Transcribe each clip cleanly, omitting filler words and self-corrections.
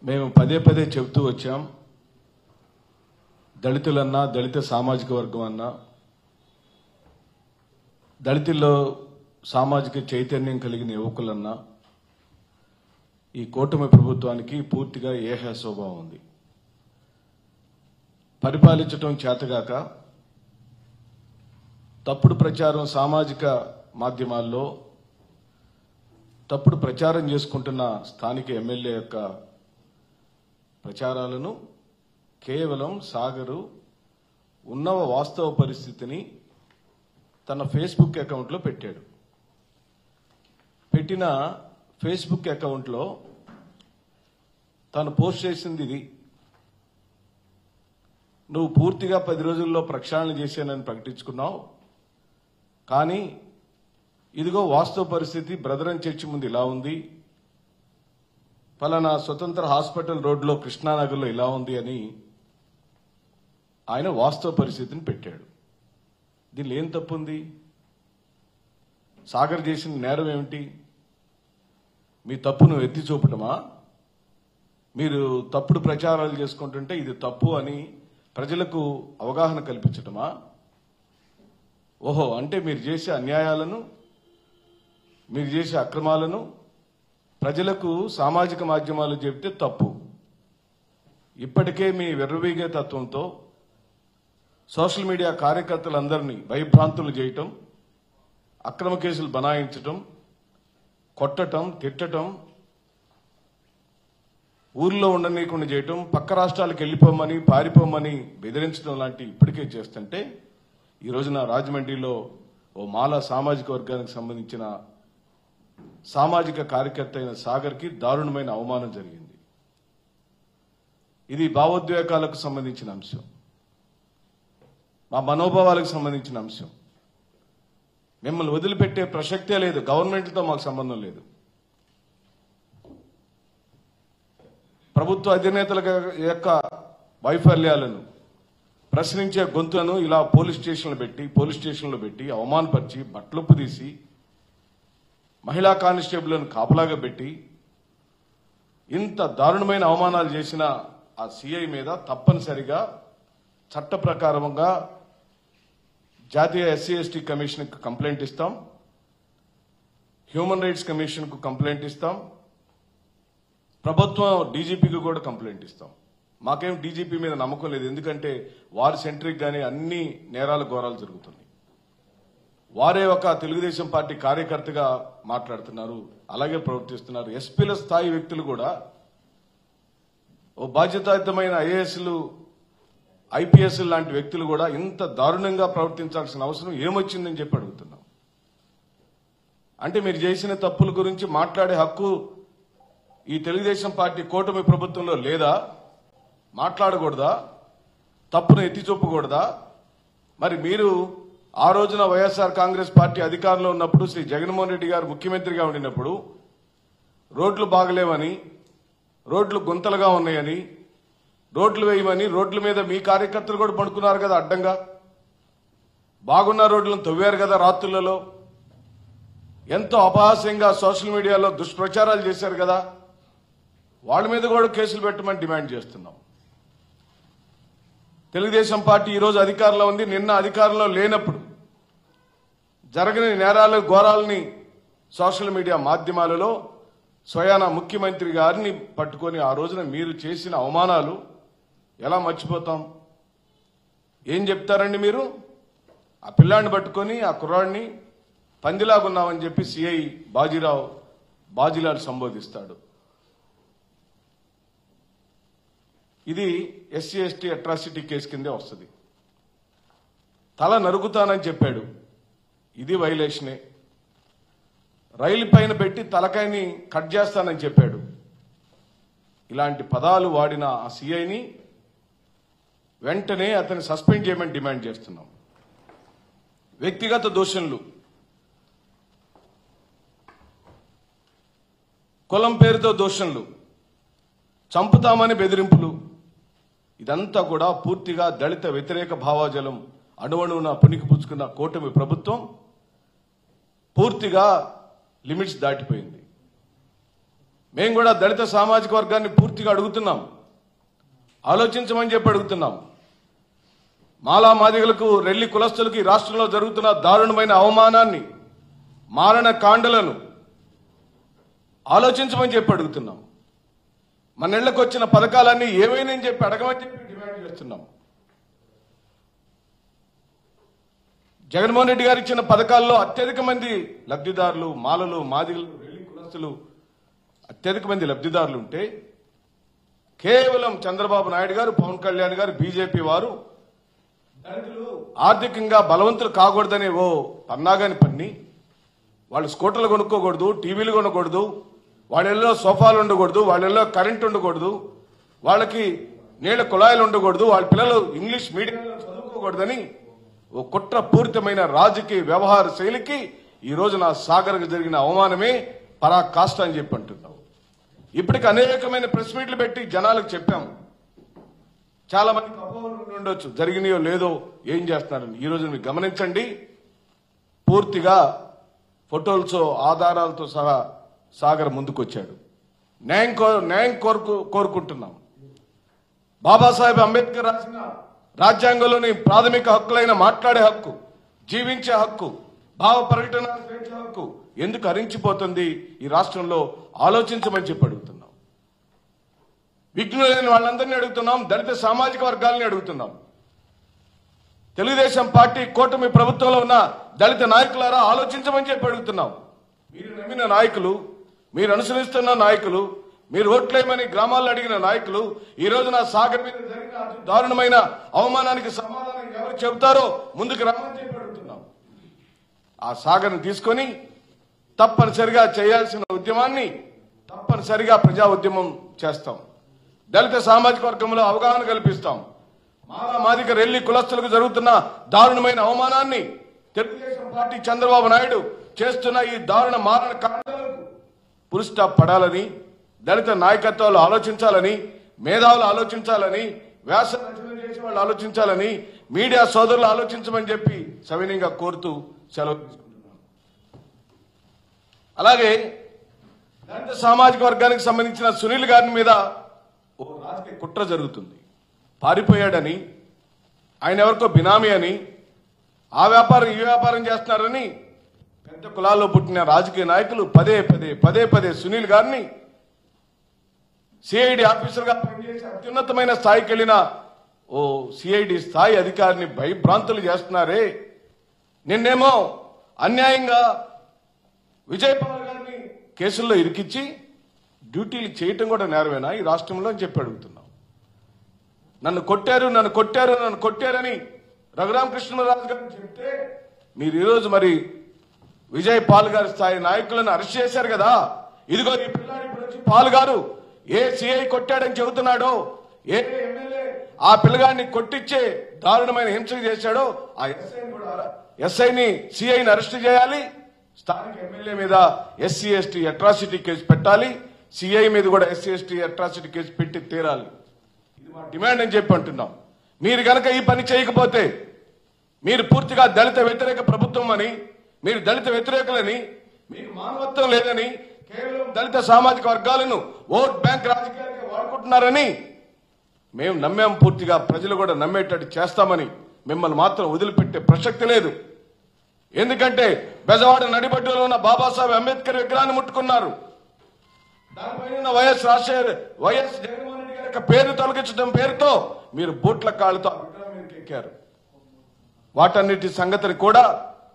మేము పదే పదే చెబుతూ వచ్చాం. దళితులన్నా, దళిత సామాజిక వర్గం అన్నా, దళితుల్లో సామాజిక చైతన్యం కలిగిన యువకులన్నా ఈ కూటమి ప్రభుత్వానికి పూర్తిగా ఏహ స్వభావం ఉంది. పరిపాలించడం చేతగాక తప్పుడు ప్రచారం సామాజిక మాధ్యమాల్లో తప్పుడు ప్రచారం చేసుకుంటున్న స్థానిక ఎమ్మెల్యే యొక్క ప్రచారాలను కేవలం సాగరు ఉన్న వాస్తవ పరిస్థితిని తన ఫేస్బుక్ అకౌంట్లో పెట్టాడు. పెట్టిన ఫేస్బుక్ అకౌంట్లో తను పోస్ట్ చేసింది ఇది: నువ్వు పూర్తిగా 10 రోజుల్లో ప్రక్షాళన చేశానని ప్రకటించుకున్నావు, కానీ ఇదిగో వాస్తవ పరిస్థితి బ్రదరన్ చర్చి ముందు ఇలా ఉంది, ఫలానా స్వతంత్ర హాస్పిటల్ రోడ్లో కృష్ణానగర్లో ఇలా ఉంది అని ఆయన వాస్తవ పరిస్థితిని పెట్టాడు. దీనిలో ఏం తప్పు ఉంది? సాగర్ చేసిన నేరం ఏమిటి? మీ తప్పును ఎత్తి చూపటమా? మీరు తప్పుడు ప్రచారాలు చేసుకుంటుంటే ఇది తప్పు అని ప్రజలకు అవగాహన కల్పించటమా? ఓహో, అంటే మీరు చేసే అన్యాయాలను, మీరు చేసే అక్రమాలను ప్రజలకు సామాజిక మాధ్యమాలు చెబితే తప్పు. ఇప్పటికే మీ వెర్రవీగే తత్వంతో సోషల్ మీడియా కార్యకర్తలందరినీ భయభ్రాంతులు చేయటం, అక్రమ కేసులు బనాయించటం, కొట్టటం, తిట్టటం, ఊర్లో ఉండనీయకుండా చేయటం, పక్క రాష్ట్రాలకు వెళ్ళిపోమని, పారిపోమని బెదిరించడం లాంటి ఇప్పటికే చేస్తుంటే ఈ రోజున రాజమండ్రిలో ఓ మాల సామాజిక వర్గానికి సంబంధించిన సామాజిక కార్యకర్త అయిన సాగర్కి దారుణమైన అవమానం జరిగింది. ఇది భావోద్వేగాలకు సంబంధించిన అంశం, మా మనోభావాలకు సంబంధించిన అంశం. మిమ్మల్ని వదిలిపెట్టే ప్రసక్తే లేదు. గవర్నమెంట్తో మాకు సంబంధం లేదు. ప్రభుత్వ అధినేతల యొక్క వైఫల్యాలను ప్రశ్నించే గొంతులను ఇలా పోలీస్ స్టేషన్లో పెట్టి అవమానపరిచి బట్టలుప్పు తీసి మహిళా కానిస్టేబుల్ను కాపలాగా పెట్టి ఇంత దారుణమైన అవమానాలు చేసిన ఆ సిఐ మీద తప్పనిసరిగా చట్ట ప్రకారంగా జాతీయ ఎస్సీ ఎస్టీ కమిషన్కు కంప్లైంట్ ఇస్తాం, హ్యూమన్ రైట్స్ కమిషన్కు కంప్లైంట్ ఇస్తాం, ప్రభుత్వం డీజీపీకి కూడా కంప్లైంట్ ఇస్తాం. మాకేం డీజీపీ మీద నమ్మకం లేదు, ఎందుకంటే వారి సెంట్రిక్ గానే అన్ని నేరాలు ఘోరాలు జరుగుతున్నాయి. వారే ఒక తెలుగుదేశం పార్టీ కార్యకర్తగా మాట్లాడుతున్నారు, అలాగే ప్రవర్తిస్తున్నారు. ఎస్పీల స్థాయి వ్యక్తులు కూడా, ఓ బాధ్యతాయుతమైన ఐఏఎస్లు, ఐపీఎస్లు లాంటి వ్యక్తులు కూడా ఇంత దారుణంగా ప్రవర్తించాల్సిన అవసరం ఏమొచ్చిందని చెప్పి అడుగుతున్నాం. అంటే మీరు చేసిన తప్పుల గురించి మాట్లాడే హక్కు ఈ తెలుగుదేశం పార్టీ కూటమి ప్రభుత్వంలో లేదా? మాట్లాడకూడదా? తప్పును ఎత్తి చూపకూడదా? మరి మీరు ఆ రోజున వైఎస్ఆర్ కాంగ్రెస్ పార్టీ అధికారంలో ఉన్నప్పుడు, శ్రీ జగన్మోహన్ రెడ్డి గారు ముఖ్యమంత్రిగా ఉండినప్పుడు రోడ్లు బాగలేవని, రోడ్లు గుంతలుగా ఉన్నాయని, రోడ్లు వేయమని రోడ్ల మీద మీ కార్యకర్తలు కూడా పడుకున్నారు కదా అడ్డంగా. బాగున్న రోడ్లను తవ్వారు కదా రాత్రులలో. ఎంతో అపహాస్యంగా సోషల్ మీడియాలో దుష్ప్రచారాలు చేశారు కదా, వాళ్ళ మీద కూడా కేసులు పెట్టమని డిమాండ్ చేస్తున్నాం. తెలుగుదేశం పార్టీ ఈరోజు అధికారంలో ఉంది, నిన్న అధికారంలో లేనప్పుడు జరగని నేరాలు ఘోరాలని సోషల్ మీడియా మాధ్యమాలలో స్వయాన ముఖ్యమంత్రి గారిని పట్టుకొని ఆ రోజున మీరు చేసిన అవమానాలు ఎలా మర్చిపోతాం? ఏం చెప్తారండి మీరు? ఆ పిల్లాడిని పట్టుకొని, ఆ కుర్రాడిని పందిలాగున్నామని చెప్పి సిఐ బాజీలాల్ సంబోధిస్తాడు. ఇది ఎస్సీ ఎస్టీ అట్రాసిటీ కేసు కిందే వస్తుంది. తల నరుకుతానని చెప్పాడు, ఇది వైలేషనే. రైలు పైన పెట్టి తలకాయని కట్ చేస్తానని చెప్పాడు. ఇలాంటి పదాలు వాడిన ఆ సిఐని వెంటనే అతన్ని సస్పెండ్ చేయమని డిమాండ్ చేస్తున్నాం. వ్యక్తిగత దూషణలు, కులం పేరుతో దూషణలు, చంపుతామని బెదిరింపులు, ఇదంతా కూడా పూర్తిగా దళిత వ్యతిరేక భావాజలం అణువణువున పుణికిపుచ్చుకున్న కూటమి ప్రభుత్వం పూర్తిగా లిమిట్స్ దాటిపోయింది. మేము కూడా దళిత సామాజిక వర్గాన్ని పూర్తిగా అడుగుతున్నాం, ఆలోచించమని చెప్పి అడుగుతున్నాం. మాలా మాదిగలకు, రెల్లి కులస్తులకి రాష్ట్రంలో జరుగుతున్న దారుణమైన అవమానాన్ని, మారణ కాండలను ఆలోచించమని చెప్పి అడుగుతున్నాం. మన ఇళ్లకు వచ్చిన పథకాలన్నీ ఏమైనా చెప్పి అడగమని చెప్పి డిమాండ్ చేస్తున్నాం. జగన్మోహన్ రెడ్డి గారు ఇచ్చిన పథకాల్లో అత్యధిక మంది లబ్ధిదారులు మాలలు, మాదిగలు, రెల్లి కులస్తులు అత్యధిక మంది లబ్ధిదారులు ఉంటే కేవలం చంద్రబాబు నాయుడు గారు, పవన్ కళ్యాణ్ గారు, బీజేపీ వారు దళితులు ఆర్థికంగా బలవంతులు కాకూడదనే ఓ పన్నాగాని పన్ని వాళ్ళు స్కూటర్లు కొనుక్కోకూడదు, టీవీలు కొనకూడదు, వాళ్ళల్లో సోఫాలు ఉండకూడదు, వాళ్ళల్లో కరెంట్ ఉండకూడదు, వాళ్ళకి నీళ్ల కుళాయిలు ఉండకూడదు, వాళ్ళ పిల్లలు ఇంగ్లీష్ మీడియంలో చదువుకోకూడదని ఓ కుట్రపూరితమైన రాజకీయ వ్యవహార శైలికి ఈ రోజు నా సాగర్కు జరిగిన అవమానమే పరాకాష్ట అని చెప్పి అంటున్నాం. ఇప్పటికి అనేకమైన ప్రెస్ మీట్లు పెట్టి జనాలకు చెప్పాం. చాలా మందికి అపోహలు ఉండొచ్చు, జరిగినాయో లేదో ఏం చేస్తున్నారని. ఈ రోజు మీరు గమనించండి, పూర్తిగా ఫోటోలతో ఆధారాలతో సహా సాగర్ ముందుకొచ్చాడు. న్యాయం కోరుకుంటున్నాం. బాబాసాహెబ్ అంబేద్కర్ రాసిన రాజ్యాంగంలోని ప్రాథమిక హక్కులైన మాట్లాడే హక్కు, జీవించే హక్కు, భావ ప్రకటన స్వేచ్ఛ హక్కు ఎందుకు హరించిపోతుంది ఈ రాష్ట్రంలో ఆలోచించమని చెప్పి అడుగుతున్నాం. విఘ్నులైన వాళ్ళందరినీ అడుగుతున్నాం, దళిత సామాజిక వర్గాలని అడుగుతున్నాం. తెలుగుదేశం పార్టీ కూటమి ప్రభుత్వంలో ఉన్న దళిత నాయకులారా ఆలోచించమని చెప్పి అడుగుతున్నాం. మీరు నమ్మిన నాయకులు, మీరు అనుసరిస్తున్న నాయకులు, మీరు ఓట్లేమని గ్రామాల్లో అడిగిన నాయకులు ఈ రోజు నా సాగర్ మీద జరిగిన దారుణమైన అవమానానికి సమాధానం ఎవరు చెబుతారో ముందుకు రమ్మని చెప్పి అడుగుతున్నాం. ఆ సాగర్ని తీసుకొని తప్పనిసరిగా చేయాల్సిన ఉద్యమాన్ని తప్పనిసరిగా ప్రజా ఉద్యమం చేస్తాం. దళిత సామాజిక వర్గంలో అవగాహన కల్పిస్తాం. మాలా మాదిగ రెల్లి కులస్తులకు జరుగుతున్న దారుణమైన అవమానాన్ని, తెలుగుదేశం పార్టీ చంద్రబాబు నాయుడు చేస్తున్న ఈ దారుణ మారణ కాండలకు ఫుల్ స్టాప్ పడాలని, దళిత నాయకత్వాలు ఆలోచించాలని, మేధావులు ఆలోచించాలని, వ్యాస రచన చేసే వాళ్ళు ఆలోచించాలని, మీడియా సోదరులు ఆలోచించమని చెప్పి సవినీయంగా కోరుతూ సెలవు తీసుకుంటున్నాను. అలాగే దళిత సామాజిక వర్గానికి సంబంధించిన సునీల్ గారి మీద ఓ రాజకీయ కుట్ర జరుగుతుంది. పారిపోయాడని, ఆయన ఎవరికో బినామీ అని, ఆ వ్యాపారం ఈ వ్యాపారం చేస్తున్నారని పెద్ద కులాల్లో పుట్టిన రాజకీయ నాయకులు పదే పదే సునీల్ గారిని సిఐడి ఆఫీసర్ గా పనిచేసి అత్యున్నతమైన స్థాయికి వెళ్లిన ఓ సిఐడి స్థాయి అధికారిని భయభ్రాంతులు చేస్తున్నారే. నిన్నేమో అన్యాయంగా విజయపాల్ గారిని కేసుల్లో ఇరికిచ్చి డ్యూటీలు చేయటం కూడా నేరమేనా ఈ రాష్ట్రంలో అని చెప్పి అడుగుతున్నాం. నన్ను కొట్టారని రఘురామకృష్ణరాజు గారిని చెప్తే మీరు ఈరోజు మరి విజయ్ పాల్ గారి స్థాయి నాయకులను అరెస్ట్ చేశారు కదా. ఇదిగో ఈ పిల్లాడి ఇప్పుడు వచ్చి పాల్ గారు ఏ సిఐ కొట్టాడని చెబుతున్నాడో, ఏ ఎమ్మెల్యే ఆ పిల్లగాడిని కొట్టించే దారుణమైన హింస చేశాడో ఆ ఎస్ఐని సిఐని అరెస్ట్ చేయాలి. స్థానిక ఎమ్మెల్యే మీద ఎస్సీ ఎస్టీ అట్రాసిటీ కేసు పెట్టాలి. సిఐ మీద కూడా ఎస్సీ ఎస్టీ అట్రాసిటీ కేసు పెట్టి తీరాలి. ఇది మా డిమాండ్ అని చెప్పి అంటున్నాం. మీరు గనక ఈ పని చేయకపోతే మీరు పూర్తిగా దళిత వ్యతిరేక ప్రభుత్వం అని, మీరు దళిత వ్యతిరేకులని, మీకు మానవత్వం లేదని, కేవలం దళిత సామాజిక వర్గాలను ఓట్ బ్యాంక్ రాజకీయాలకు వాడుకుంటున్నారని మేము నమ్మాం. పూర్తిగా ప్రజలు కూడా నమ్మేటట్టు చేస్తామని మిమ్మల్ని మాత్రం వదిలిపెట్టే ప్రసక్తి లేదు. ఎందుకంటే బెజవాడ నడిబడ్డులో ఉన్న బాబాసాహెబ్ అంబేద్కర్ విగ్రహాన్ని ముట్టుకున్నారు. దానిపైన వైఎస్ జగన్మోహన్ రెడ్డి గారి యొక్క పేరు తొలగించడం పేరుతో మీరు బూట్ల కాళ్ళతో ఆ విగ్రహం మీదకి ఎక్కారు. వాటన్నిటి సంగతిని కూడా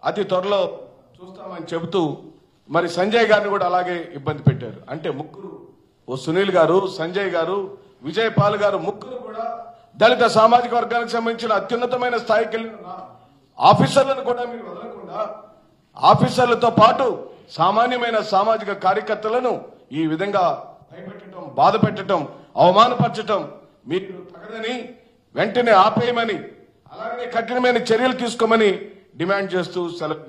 అతి త్వరలో చూస్తామని చెబుతూ మరి సంజయ్ గారిని కూడా అలాగే ఇబ్బంది పెట్టారు. అంటే ముగ్గురు, ఓ సునీల్ గారు, సంజయ్ గారు, విజయ్ పాల్ గారు, ముగ్గురు కూడా దళిత సామాజిక వర్గానికి సంబంధించిన అత్యున్నతమైన స్థాయికి వెళ్ళిన ఆఫీసర్లను కూడా మీరు వదలకుండా ఆఫీసర్లతో పాటు సామాన్యమైన సామాజిక కార్యకర్తలను ఈ విధంగా భయపెట్టడం, బాధ పెట్టడం, అవమానపరచడం మీకు తగదని వెంటనే ఆపేయమని, అలాగే కఠినమైన చర్యలు తీసుకోమని డిమాండ్ చేస్తూ సెలవు.